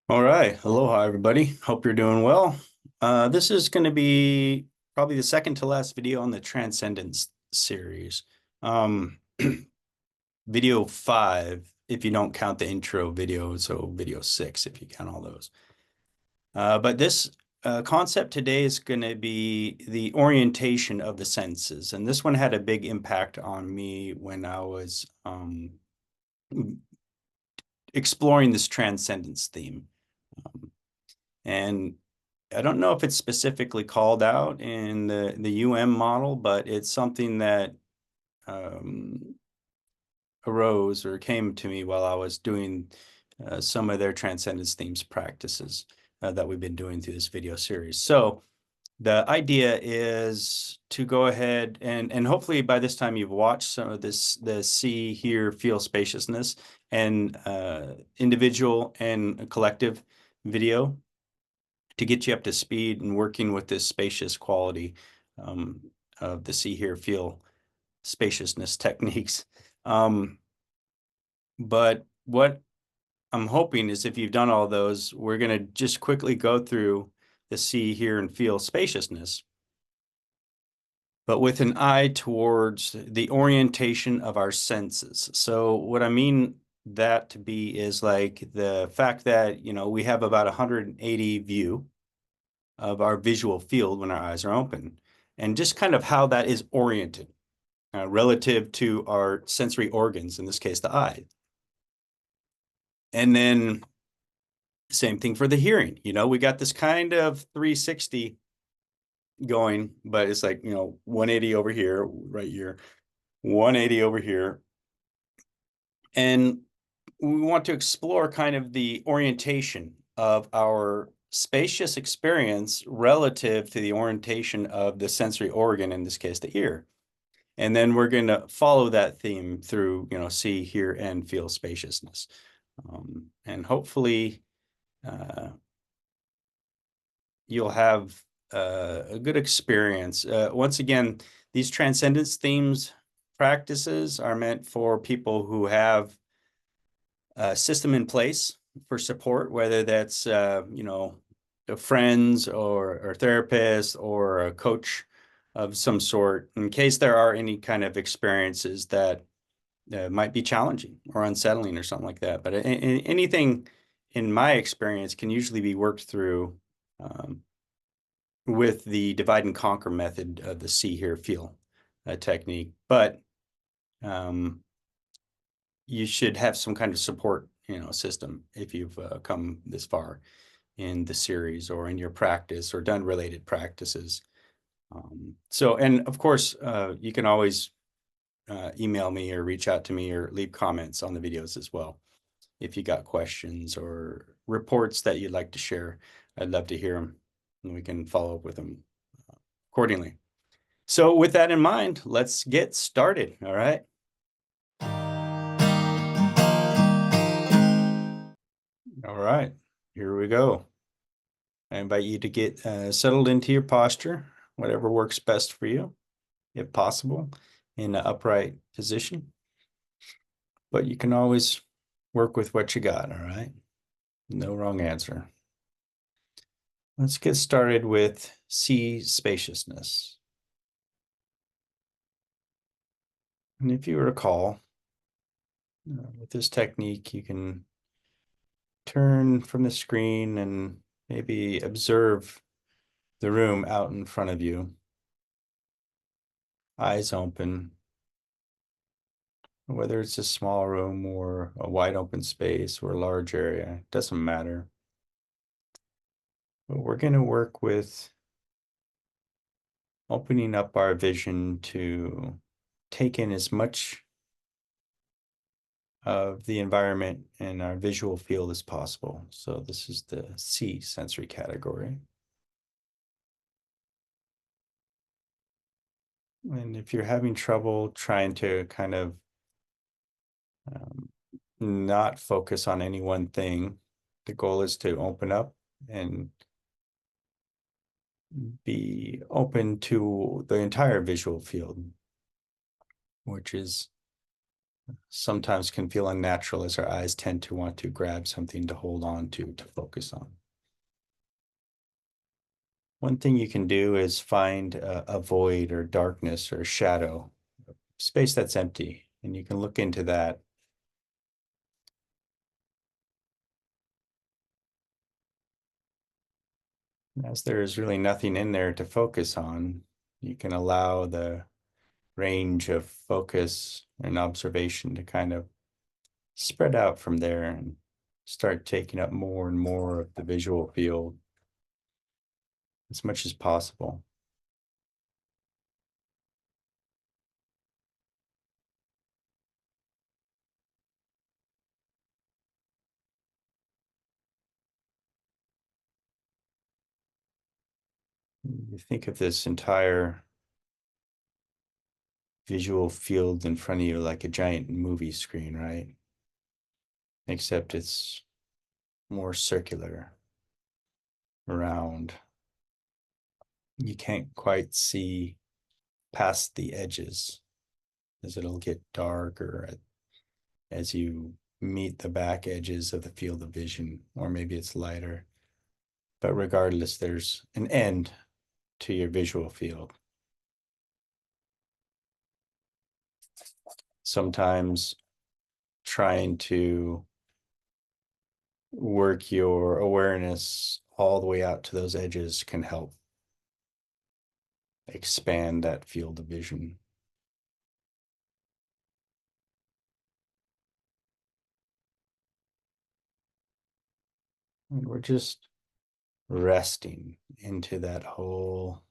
All right. Aloha, everybody. Hope you're doing well. This is going to be probably the second to last video on the Transcendence series. Um, Video 5, if you don't count the intro video, so video 6, if you count all those. But this concept today is going to be the orientation of the senses. And this one had a big impact on me when I was exploring this transcendence theme. And I don't know if it's specifically called out in the UM model, but it's something that arose or came to me while I was doing some of their transcendence themes practices that we've been doing through this video series. So the idea is to go ahead and hopefully by this time you've watched some of this, the see, hear, feel spaciousness and individual and collective video to get you up to speed and working with this spacious quality of the see, hear, feel spaciousness techniques. But what I'm hoping is if you've done all those, we're going to just quickly go through the see, hear, and feel spaciousness, but with an eye towards the orientation of our senses. So what I mean that to be is like the fact that, we have about 180 view of our visual field when our eyes are open, and just kind of how that is oriented relative to our sensory organs, in this case, the eye. And then same thing for the hearing. We got this kind of 360 going, but it's like, 180 over here, right here, 180 over here. And we want to explore kind of the orientation of our spacious experience relative to the orientation of the sensory organ, in this case, the ear. And then we're going to follow that theme through, see, hear, and feel spaciousness. And hopefully you'll have a good experience. Once again, these transcendence themes practices are meant for people who have a system in place for support, whether that's, friends or therapists or a coach of some sort, in case there are any kind of experiences that might be challenging or unsettling or something like that. But anything in my experience can usually be worked through with the divide and conquer method of the see, hear, feel technique. But you should have some kind of support, system if you've come this far in the series or in your practice or done related practices. And of course, you can always email me or reach out to me or leave comments on the videos as well. If you got questions or reports that you'd like to share, I'd love to hear them and we can follow up with them accordingly. So with that in mind, let's get started. All right. All right, here we go. I invite you to get settled into your posture, whatever works best for you, if possible, in an upright position. But you can always work with what you got, all right? No wrong answer. Let's get started with see spaciousness. And if you recall, with this technique, you can turn from the screen and maybe observe the room out in front of you. Eyes open, whether it's a small room or a wide open space or a large area, it doesn't matter. But we're going to work with opening up our vision to take in as much of the environment and our visual field as possible. So this is the see sensory category. And if you're having trouble trying to kind of not focus on any one thing, the goal is to open up and be open to the entire visual field, which is sometimes can feel unnatural as our eyes tend to want to grab something to hold on to focus on. One thing you can do is find a void or darkness or shadow, space that's empty, and you can look into that. As there is really nothing in there to focus on, you can allow the range of focus and observation to kind of spread out from there and start taking up more and more of the visual field as much as possible. You think of this entire visual field in front of you like a giant movie screen, right? Except it's more circular, round. You can't quite see past the edges as it'll get darker as you meet the back edges of the field of vision, or maybe it's lighter. But regardless, there's an end to your visual field. Sometimes trying to work your awareness all the way out to those edges can help expand that field of vision. And we're just resting into that whole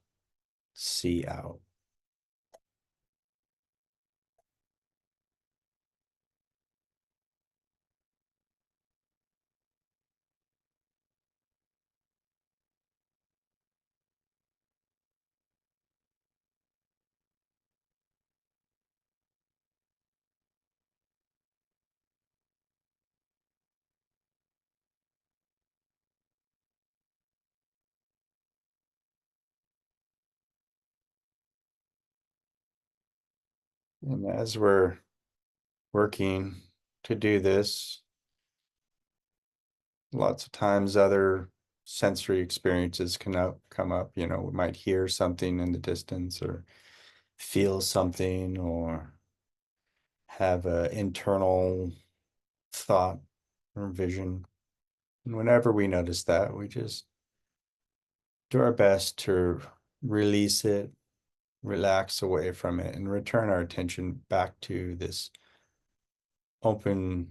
sea out. And as we're working to do this, lots of times other sensory experiences can come up. You know, we might hear something in the distance or feel something or have an internal thought or vision. And whenever we notice that, we just do our best to release it, relax away from it, and return our attention back to this open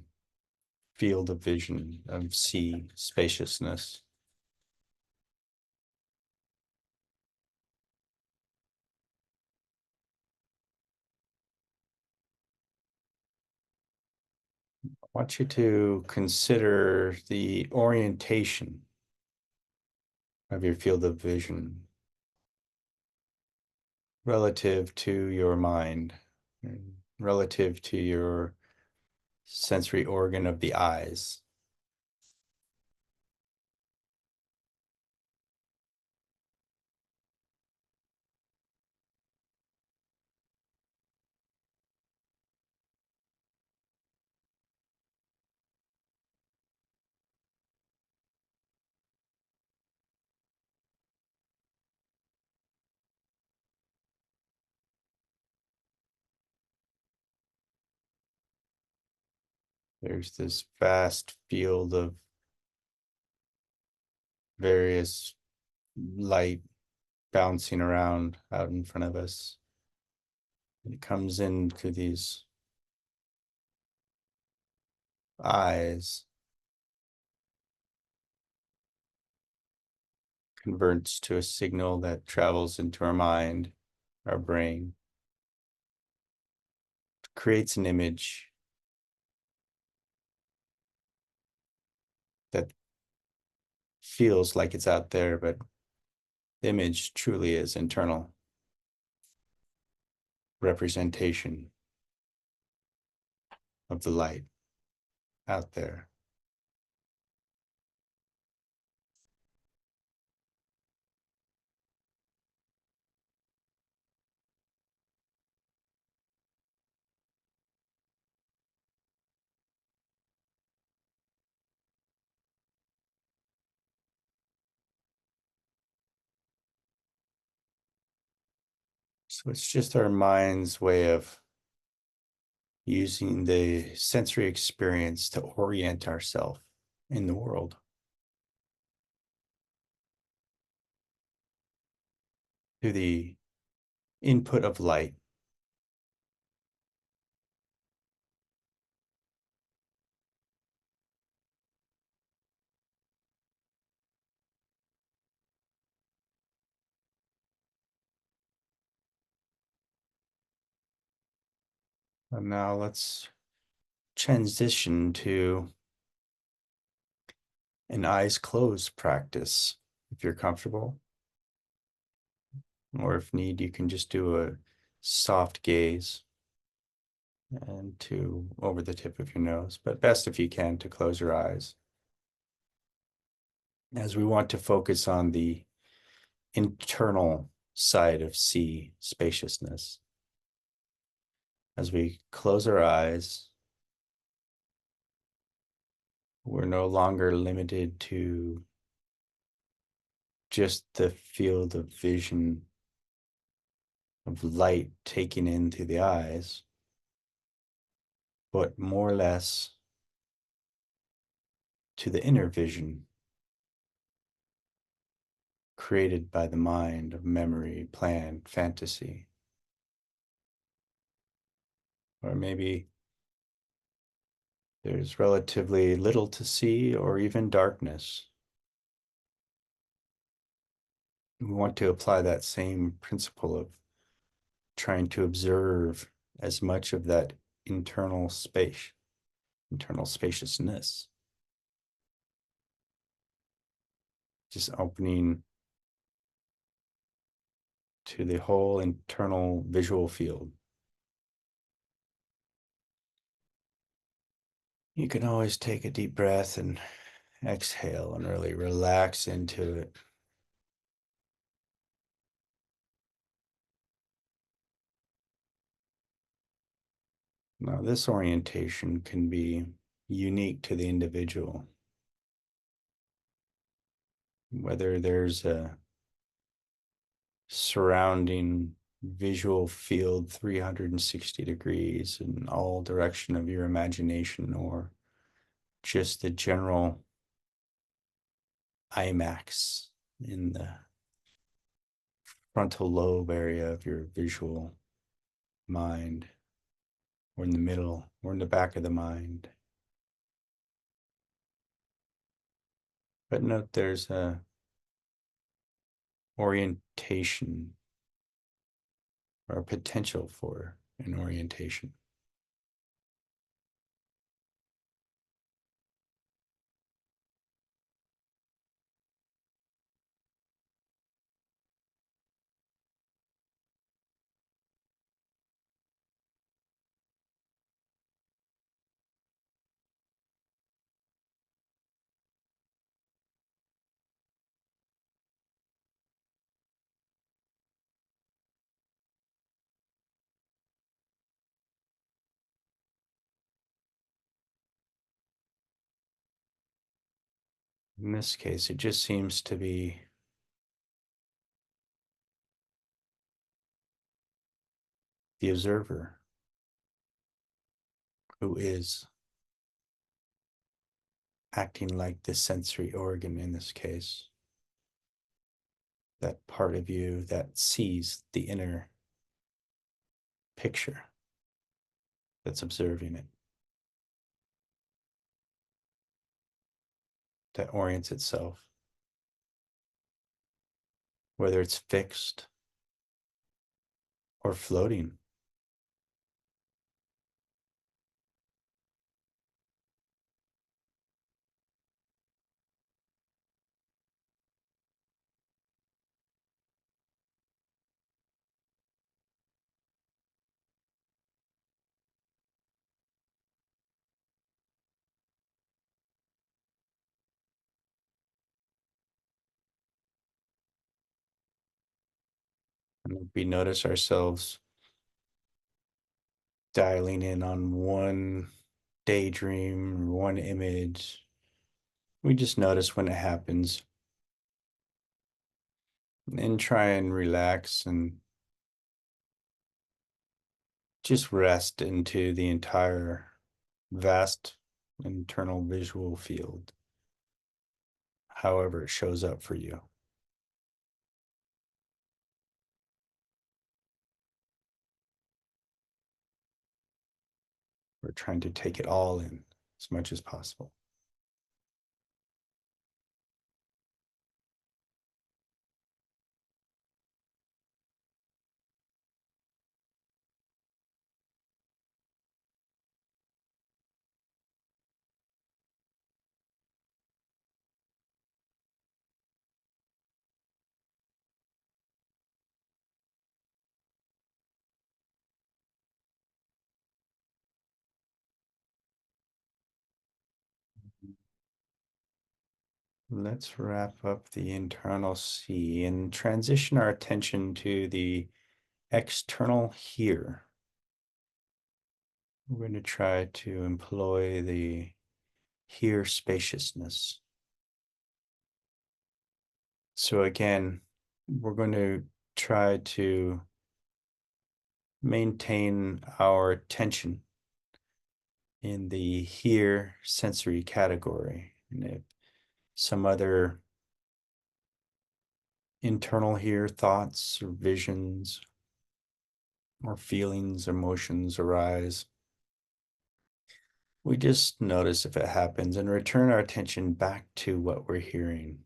field of vision of sea spaciousness. I want you to consider the orientation of your field of vision relative to your mind, relative to your sensory organ of the eyes. There's this vast field of various light bouncing around out in front of us. It comes into these eyes, converts to a signal that travels into our mind, our brain, creates an image that feels like it's out there, but the image truly is internal representation of the light out there. So it's just our mind's way of using the sensory experience to orient ourselves in the world. Through the input of light. And now let's transition to an eyes closed practice. If you're comfortable, or if need, you can just do a soft gaze and to over the tip of your nose, but best if you can to close your eyes, as we want to focus on the internal side of C, spaciousness. As we close our eyes, we're no longer limited to just the field of vision of light taken into the eyes, but more or less to the inner vision created by the mind of memory, plan, fantasy. Or maybe there's relatively little to see or even darkness. We want to apply that same principle of trying to observe as much of that internal space, internal spaciousness. Just opening to the whole internal visual field. You can always take a deep breath and exhale and really relax into it. Now, this orientation can be unique to the individual. Whether there's a surrounding visual field 360 degrees in all direction of your imagination, or just the general IMAX in the frontal lobe area of your visual mind, or in the middle, or in the back of the mind. But note there's a orientation or a potential for an orientation. In this case, it just seems to be the observer who is acting like the sensory organ in this case. That part of you that sees the inner picture, that's observing it, that orients itself, whether it's fixed or floating. And we notice ourselves dialing in on one daydream, one image. We just notice when it happens and try and relax and just rest into the entire vast internal visual field, however it shows up for you. We're trying to take it all in as much as possible. Let's wrap up the internal C and transition our attention to the external here. We're going to try to employ the here spaciousness. So again, we're going to try to maintain our attention in the here sensory category. And if some other internal here thoughts or visions or feelings, emotions arise, we just notice if it happens and return our attention back to what we're hearing.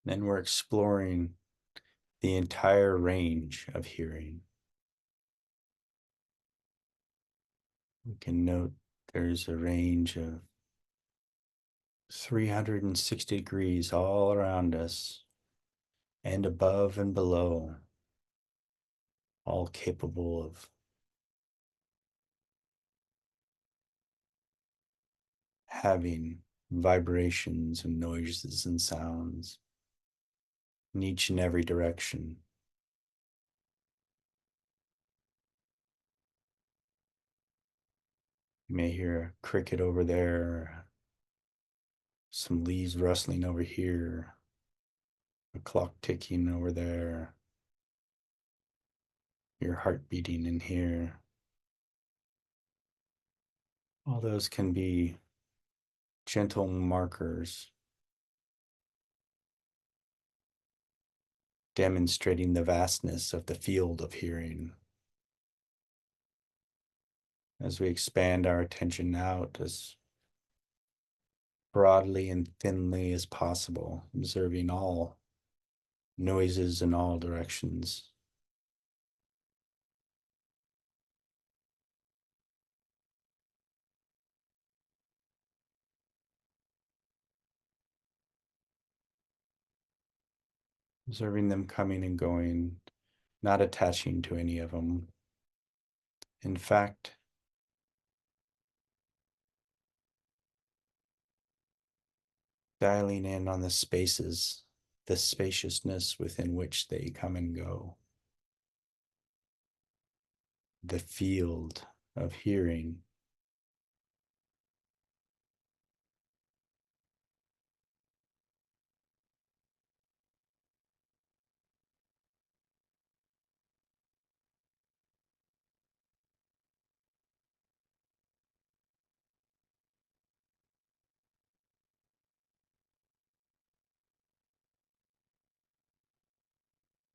Then we're exploring the entire range of hearing. We can note there's a range of 360 degrees all around us and above and below, all capable of having vibrations and noises and sounds in each and every direction. You may hear a cricket over there, some leaves rustling over here, a clock ticking over there, your heart beating in here. All those can be gentle markers demonstrating the vastness of the field of hearing. As we expand our attention out as broadly and thinly as possible, observing all noises in all directions. Observing them coming and going, not attaching to any of them. In fact, dialing in on the spaces, the spaciousness within which they come and go. The field of hearing.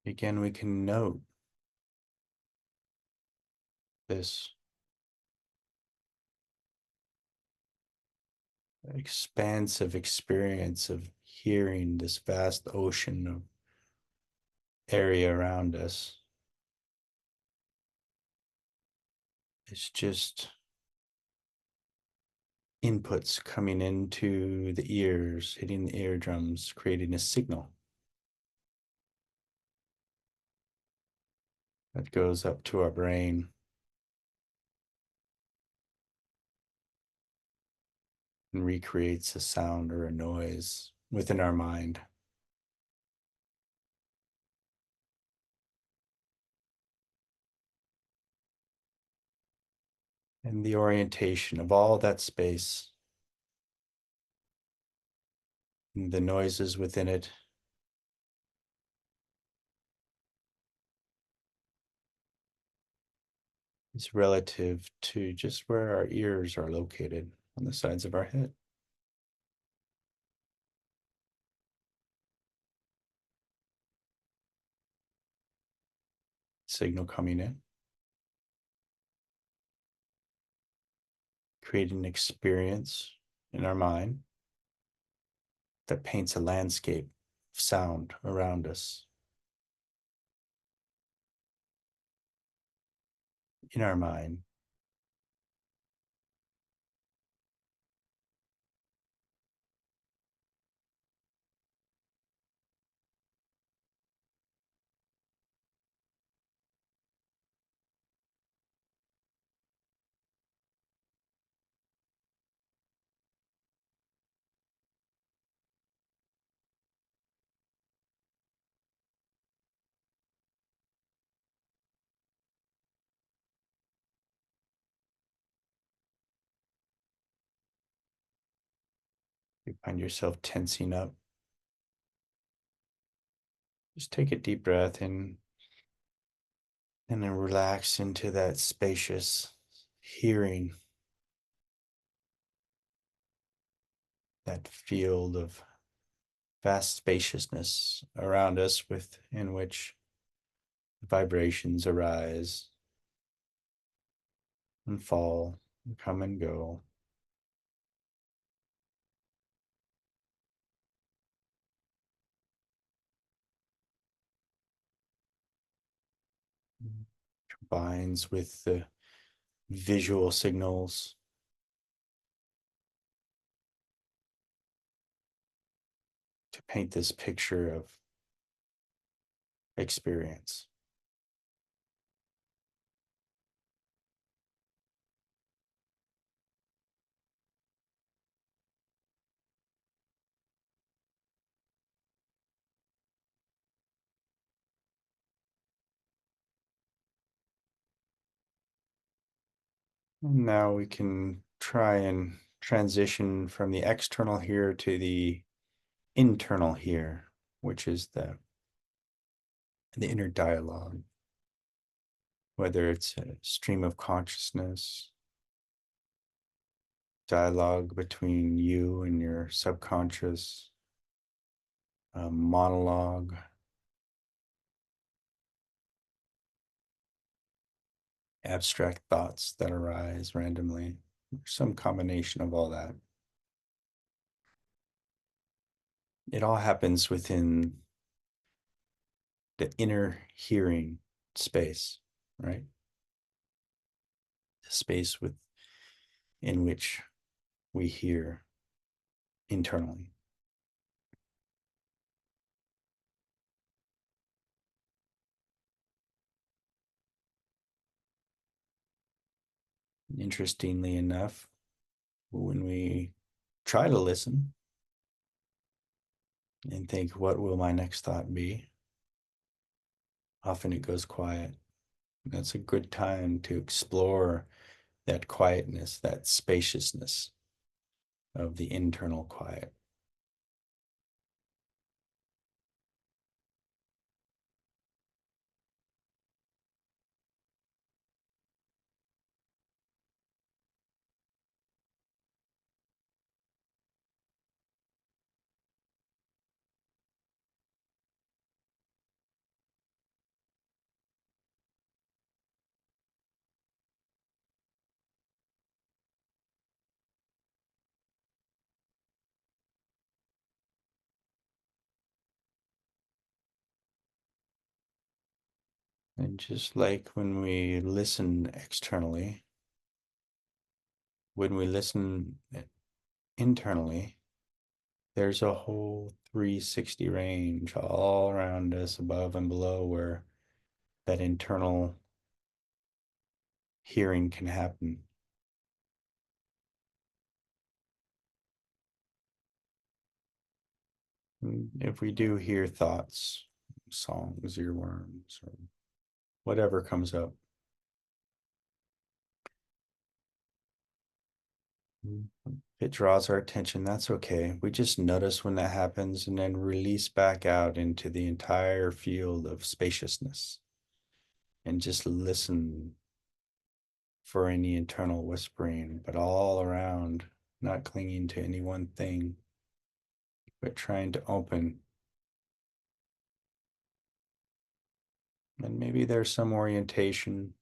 Again, we can note this expansive experience of hearing, this vast ocean of area around us. It's just inputs coming into the ears, hitting the eardrums, creating a signal that goes up to our brain. And recreates a sound or a noise within our mind. And the orientation of all that space and the noises within it. It's relative to just where our ears are located on the sides of our head. Signal coming in, creating an experience in our mind that paints a landscape of sound around us. In our mind, you find yourself tensing up. Just take a deep breath in and then relax into that spacious hearing, that field of vast spaciousness around us within which vibrations arise and fall and come and go. Combines with the visual signals to paint this picture of experience. And now we can try and transition from the external here to the internal here, which is the inner dialogue, whether it's a stream of consciousness, dialogue between you and your subconscious, a monologue, abstract thoughts that arise randomly, some combination of all that. It all happens within the inner hearing space, right? The space in which we hear internally. Interestingly enough, when we try to listen and think, what will my next thought be? Often it goes quiet. That's a good time to explore that quietness, that spaciousness of the internal quiet. And just like when we listen externally, when we listen internally, there's a whole 360 range all around us, above and below, where that internal hearing can happen. And if we do hear thoughts, songs, earworms, or whatever comes up, If it draws our attention, that's okay. We just notice when that happens and then release back out into the entire field of spaciousness and just listen for any internal whispering, but all around, not clinging to any one thing, but trying to open. And maybe there's some orientation,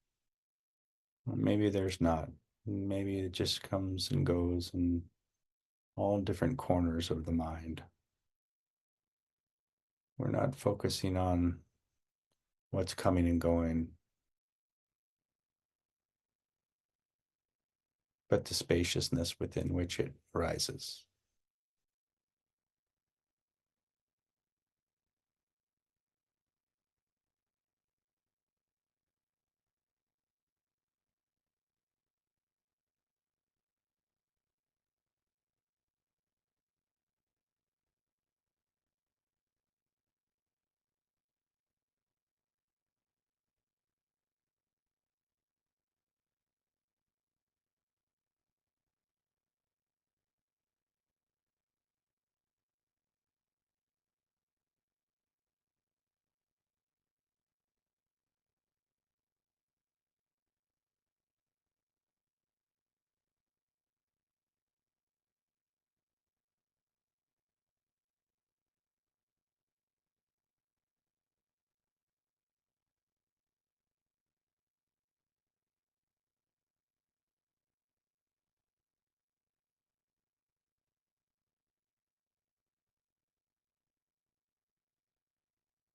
or maybe there's not. Maybe it just comes and goes in all different corners of the mind. We're not focusing on what's coming and going, but the spaciousness within which it arises.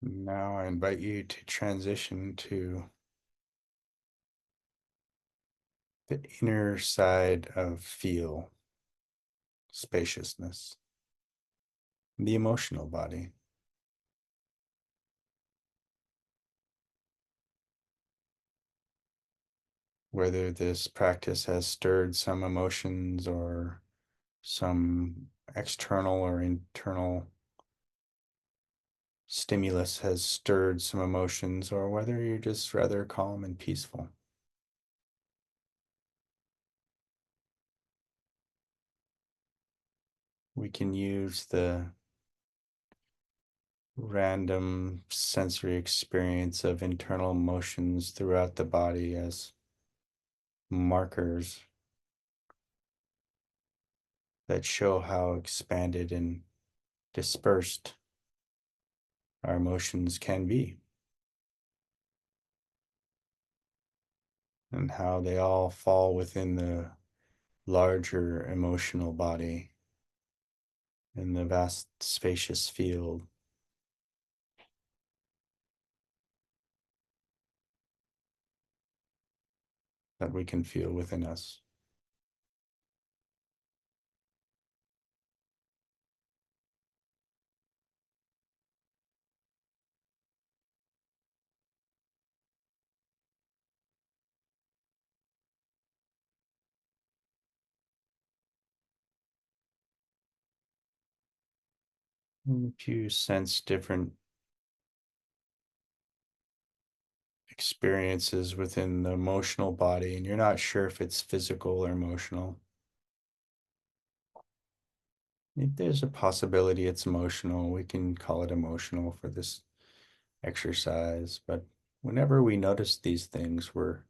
Now I invite you to transition to the inner side of feel, spaciousness, the emotional body. Whether this practice has stirred some emotions or some external or internal stimulus has stirred some emotions, or whether you're just rather calm and peaceful. We can use the random sensory experience of internal emotions throughout the body as markers that show how expanded and dispersed our emotions can be, and how they all fall within the larger emotional body in the vast spacious field that we can feel within us. If you sense different experiences within the emotional body and you're not sure if it's physical or emotional, if there's a possibility it's emotional, we can call it emotional for this exercise. But whenever we notice these things, we're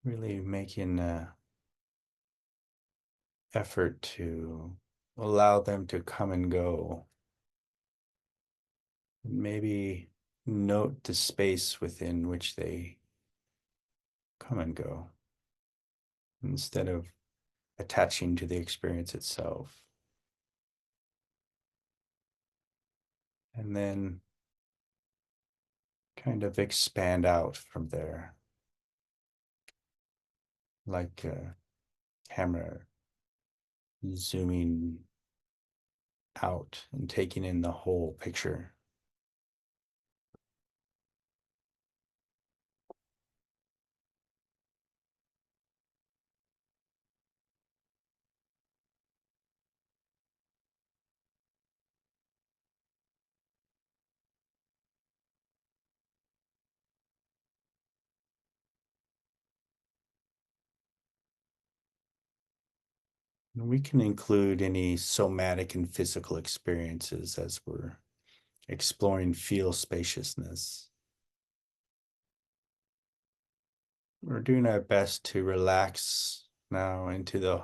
really making an effort to allow them to come and go. Maybe note the space within which they come and go instead of attaching to the experience itself. And then kind of expand out from there, like a camera zooming out and taking in the whole picture. We can include any somatic and physical experiences as we're exploring feel spaciousness. We're doing our best to relax now into the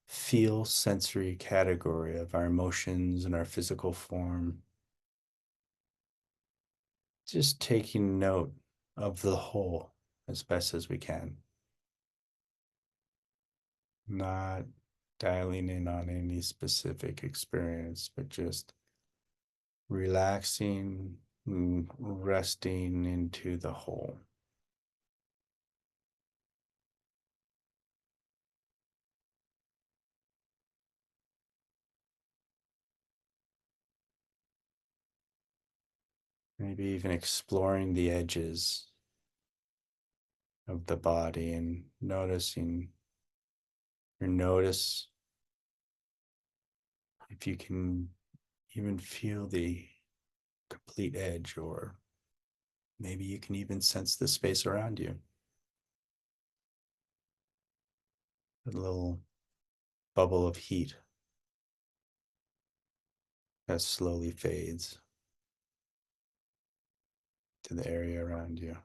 feel sensory category of our emotions and our physical form. Just taking note of the whole as best as we can. Not dialing in on any specific experience, but just relaxing and resting into the whole. Maybe even exploring the edges of the body and noticing notice if you can even feel the complete edge, or maybe you can even sense the space around you. A little bubble of heat that slowly fades to the area around you.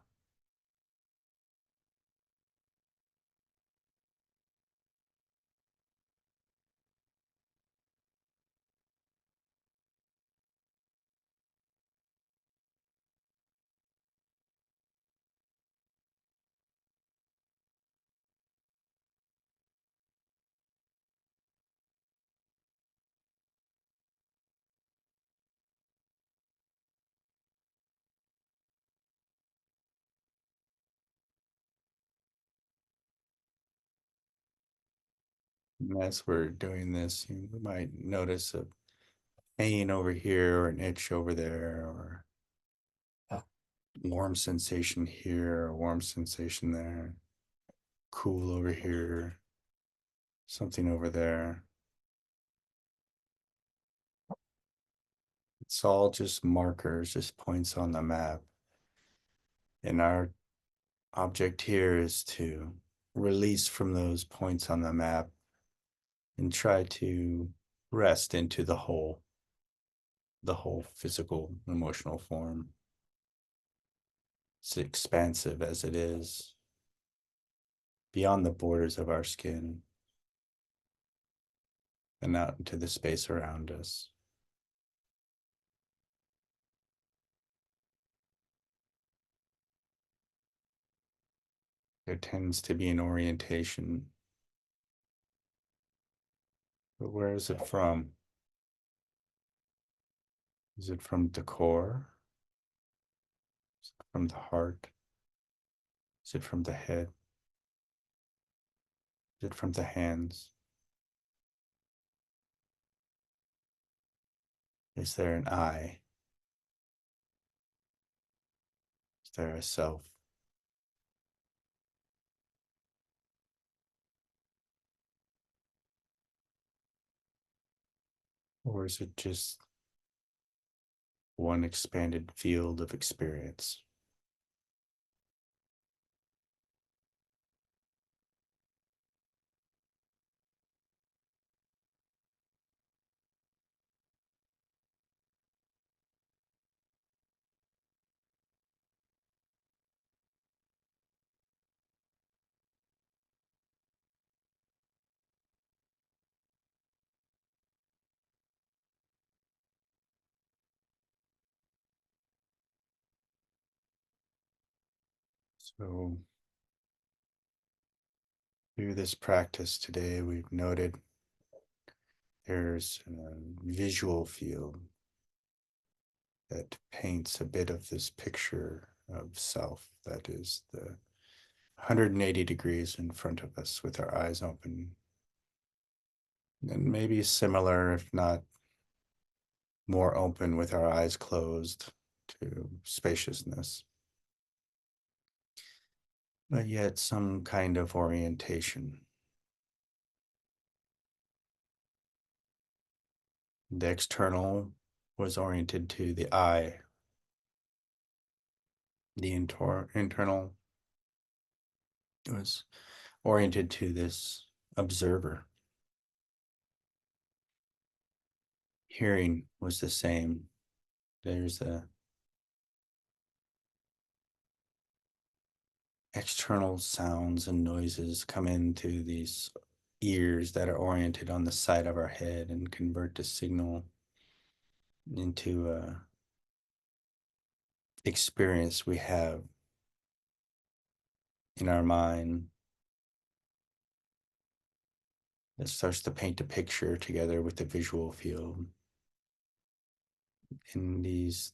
And as we're doing this, you might notice a pain over here or an itch over there, or a warm sensation here, a warm sensation there, cool over here, something over there. It's all just markers, just points on the map. And our object here is to release from those points on the map and try to rest into the whole physical, emotional form. It's expansive as it is, beyond the borders of our skin and out into the space around us. There tends to be an orientation, but where is it from? Is it from the core? Is it from the heart? Is it from the head? Is it from the hands? Is there an I? Is there a self? Or is it just one expanded field of experience? So, through this practice today, we've noted there's a visual field that paints a bit of this picture of self that is the 180 degrees in front of us with our eyes open. And maybe similar, if not more open, with our eyes closed to spaciousness, but yet some kind of orientation. The external was oriented to the eye. The internal was oriented to this observer. Hearing was the same. There's a external sounds and noises come into these ears that are oriented on the side of our head and convert the signal into a experience we have in our mind that starts to paint a picture together with the visual field. And these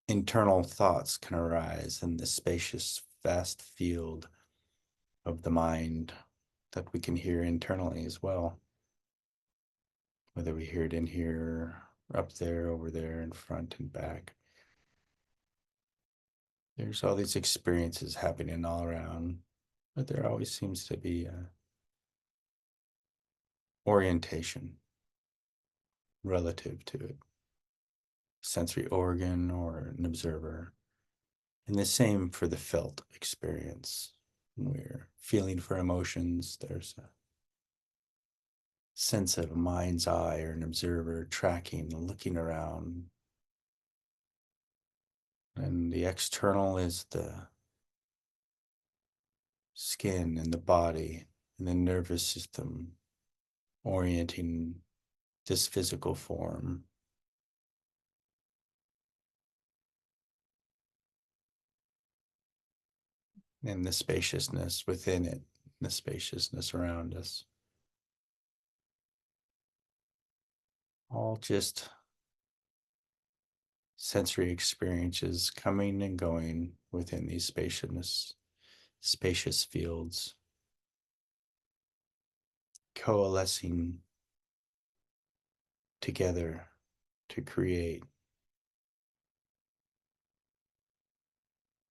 internal thoughts can arise in the spacious, vast field of the mind that we can hear internally as well. Whether we hear it in here, up there, over there, in front and back. There's all these experiences happening all around, but there always seems to be a orientation relative to it, sensory organ or an observer. And the same for the felt experience. When we're feeling for emotions, there's a sense of a mind's eye or an observer tracking, looking around. And the external is the skin and the body and the nervous system orienting this physical form. And the spaciousness within it, the spaciousness around us. All just sensory experiences coming and going within these spacious fields, coalescing together to create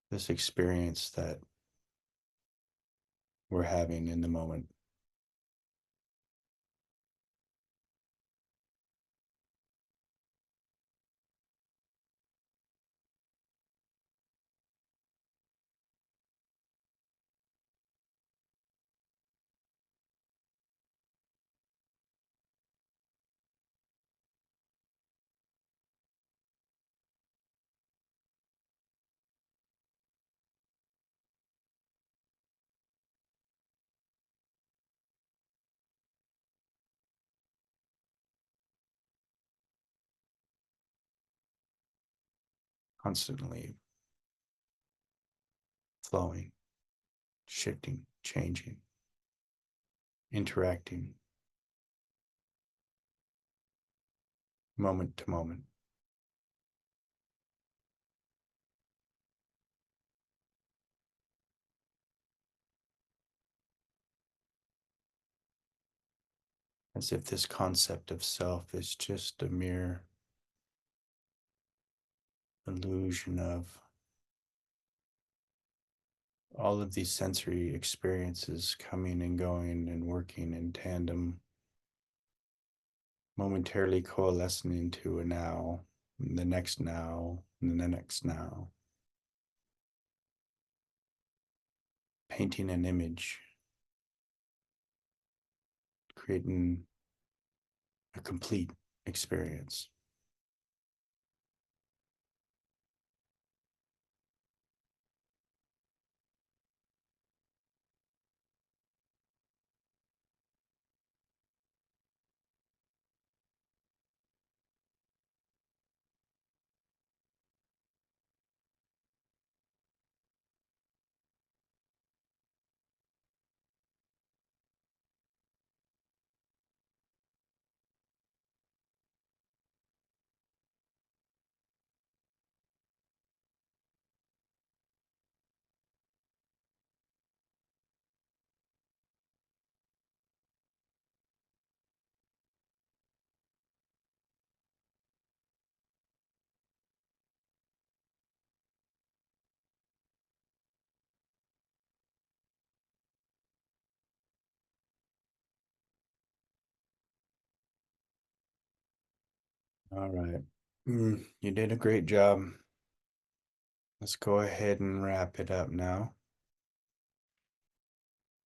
this experience that we're having in the moment. Constantly flowing, shifting, changing, interacting, moment to moment. As if this concept of self is just a mere illusion of all of these sensory experiences coming and going and working in tandem, momentarily coalescing into a now, and the next now, and the next now, painting an image, creating a complete experience. All right. You did a great job. Let's go ahead and wrap it up now.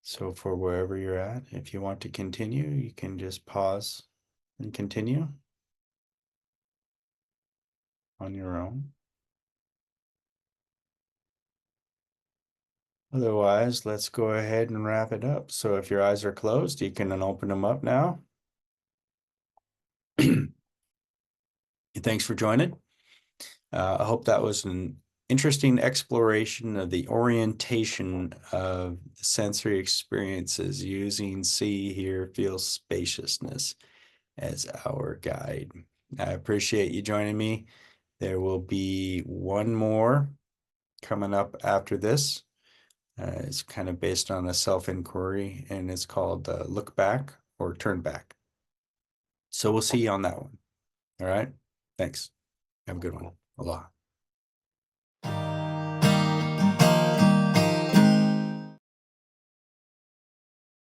So for wherever you're at, if you want to continue, you can just pause and continue. on your own. Otherwise, let's go ahead and wrap it up. So if your eyes are closed, you can open them up now. Thanks for joining. I hope that was an interesting exploration of the orientation of the sensory experiences using see, hear, feel spaciousness as our guide. I appreciate you joining me. There will be one more coming up after this. It's kind of based on a self-inquiry, and it's called Look Back or Turn Back. So we'll see you on that one. All right. Thanks. Have a good one. Aloha.